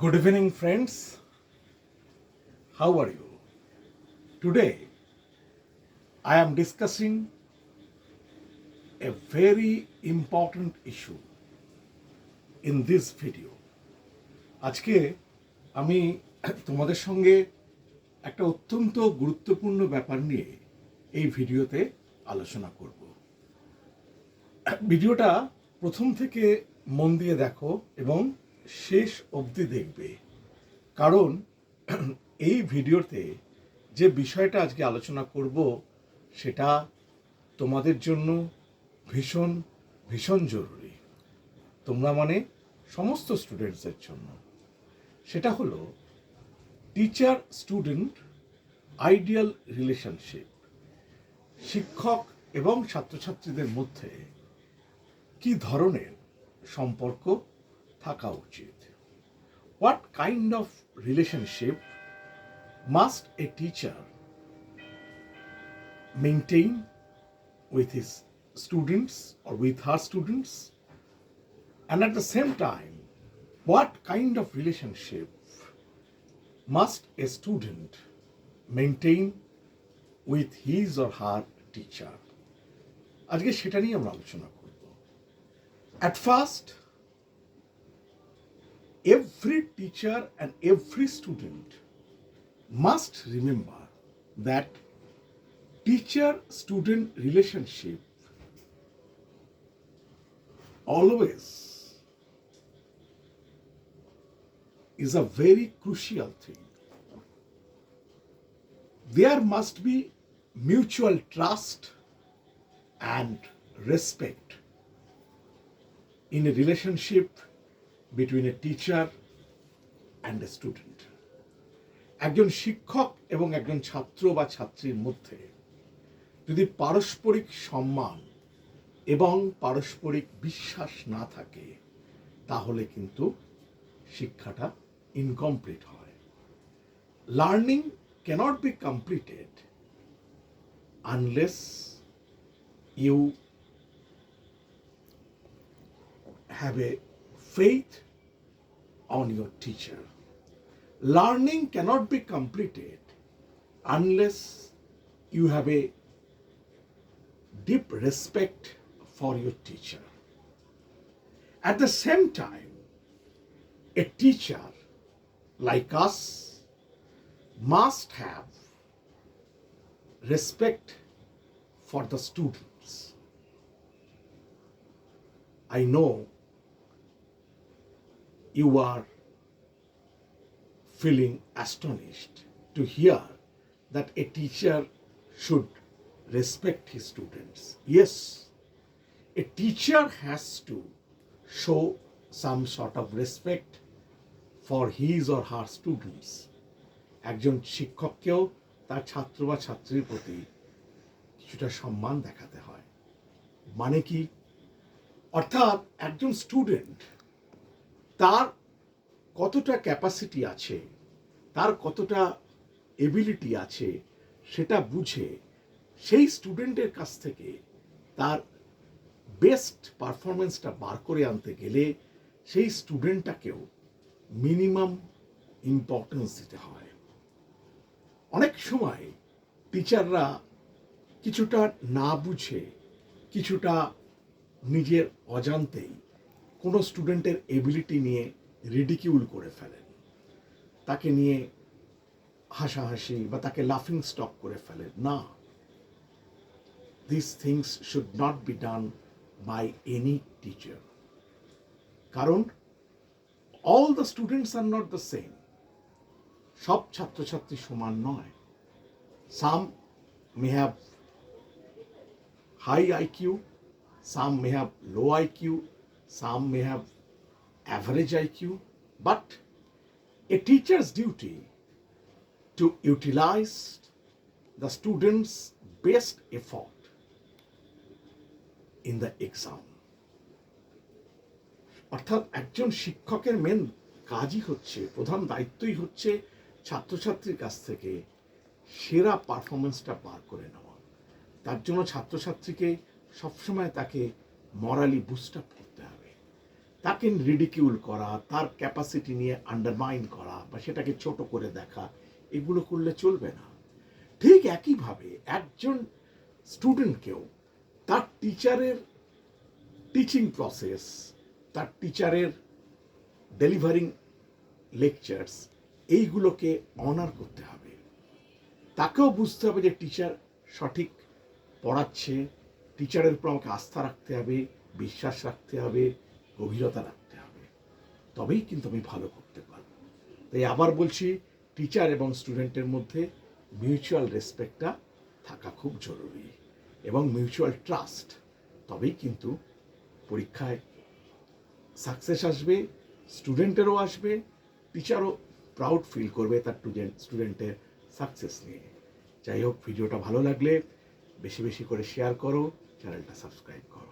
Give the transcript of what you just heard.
Good evening, friends. How are you? Today, I am discussing a very important issue in this video. আজকে আমি তোমাদের সঙ্গে একটা অত্যন্ত গুরুত্বপূর্ণ ব্যাপার নিয়ে এই ভিডিওতে আলোচনা করব। ভিডিওটা প্রথম থেকে মন দিয়ে দেখো এবং শেষ অবধি দেখবে, কারণ এই ভিডিওতে যে বিষয়টা আজকে আলোচনা করব সেটা তোমাদের জন্য ভীষণ ভীষণ জরুরি। তোমরা মানে সমস্ত স্টুডেন্টসের জন্য। সেটা হলো টিচার স্টুডেন্ট আইডিয়াল রিলেশনশিপ। শিক্ষক এবং ছাত্রছাত্রীদের মধ্যে কি ধরনের সম্পর্ক থাকা উচিত? What kind of relationship must a teacher maintain with his students or with her students? And at the same time, what kind of relationship must a student maintain with his or her teacher? আজকে সেটা নিয়ে আমরা আলোচনা করব। At first, every teacher and every student must remember that teacher-student relationship always is a very crucial thing. There must be mutual trust and respect in a relationship between a teacher and a student. একজন শিক্ষক এবং একজন ছাত্র বা ছাত্রীর মধ্যে যদি পারস্পরিক সম্মান এবং পারস্পরিক বিশ্বাস না থাকে তাহলে কিন্তু শিক্ষাটা ইনকমপ্লিট হয়। Learning cannot be completed unless you have a faith on your teacher. Learning cannot be completed unless you have a deep respect for your teacher. At the same time, a teacher like us must have respect for the students. I know you are feeling astonished to hear that a teacher should respect his students. Yes, a teacher has to show some sort of respect for his or her students. একজন শিক্ষককেও তার ছাত্র বা ছাত্রীর প্রতি কিছুটা সম্মান দেখাতে হয়। মানে কি? অর্থাৎ একজন স্টুডেন্ট তার কতটা ক্যাপাসিটি আছে, তার কতটা এবিলিটি আছে সেটা বুঝে সেই স্টুডেন্টের কাছ থেকে তার বেস্ট পারফরমেন্সটা বার করে আনতে গেলে সেই স্টুডেন্টটাকেও মিনিমাম ইম্পর্টেন্স দিতে হয়। অনেক সময় টিচাররা কিছুটা না বুঝে, কিছুটা নিজের অজান্তেই কোনো স্টুডেন্টের এবিলিটি নিয়ে রিডিকিউল করে ফেলেন, তাকে নিয়ে হাসাহাসি বা তাকে লাফিং স্টক করে ফেলেন। না, this things should not be done by any teacher, কারণ all the students are not the same. সব ছাত্রছাত্রী সমান নয়। Some may have high IQ, some may have low IQ, some may have average IQ, but a teacher's duty to utilize the students' best effort in the exam. অর্থাৎ একজন শিক্ষকের main কাজই হচ্ছে, প্রধান দায়িত্বই হচ্ছে ছাত্রছাত্রীর কাছ থেকে সেরা পারফরমেন্সটা বার করে নেওয়া। তার জন্য ছাত্রছাত্রীকে সবসময় তাকে মরালি বুস্ট আপ করতে হবে। তাকে রিডিকিউল করা, তার ক্যাপাসিটি নিয়ে আন্ডারমাইন করা বা সেটাকে ছোট করে দেখা, এগুলো করলে চলবে না। ঠিক একইভাবে একজন স্টুডেন্টকেও তার টিচারের টিচিং প্রসেস, তার টিচারের ডেলিভারিং লেকচার্স, এইগুলোকে অনার করতে হবে। তাকেও বুঝতে হবে যে টিচার সঠিক পড়াচ্ছে, টিচারের উপর আমাকে আস্থা রাখতে হবে, বিশ্বাস রাখতে হবে, গভীরতা রাখতে হবে, তবেই কিন্তু আমি ভালো করতে পারব। তাই আবার বলছি, টিচার এবং স্টুডেন্টের মধ্যে মিউচুয়াল রেসপেক্টটা থাকা খুব জরুরি এবং মিউচুয়াল ট্রাস্ট, তবেই কিন্তু পরীক্ষায় সাকসেস আসবে, স্টুডেন্টেরও আসবে, টিচারও প্রাউড ফিল করবে তার স্টুডেন্টের সাকসেস নিয়ে। যাই হোক, ভিডিওটা ভালো লাগলে বেশি বেশি করে শেয়ার করো, চ্যানেলটা সাবস্ক্রাইব করো।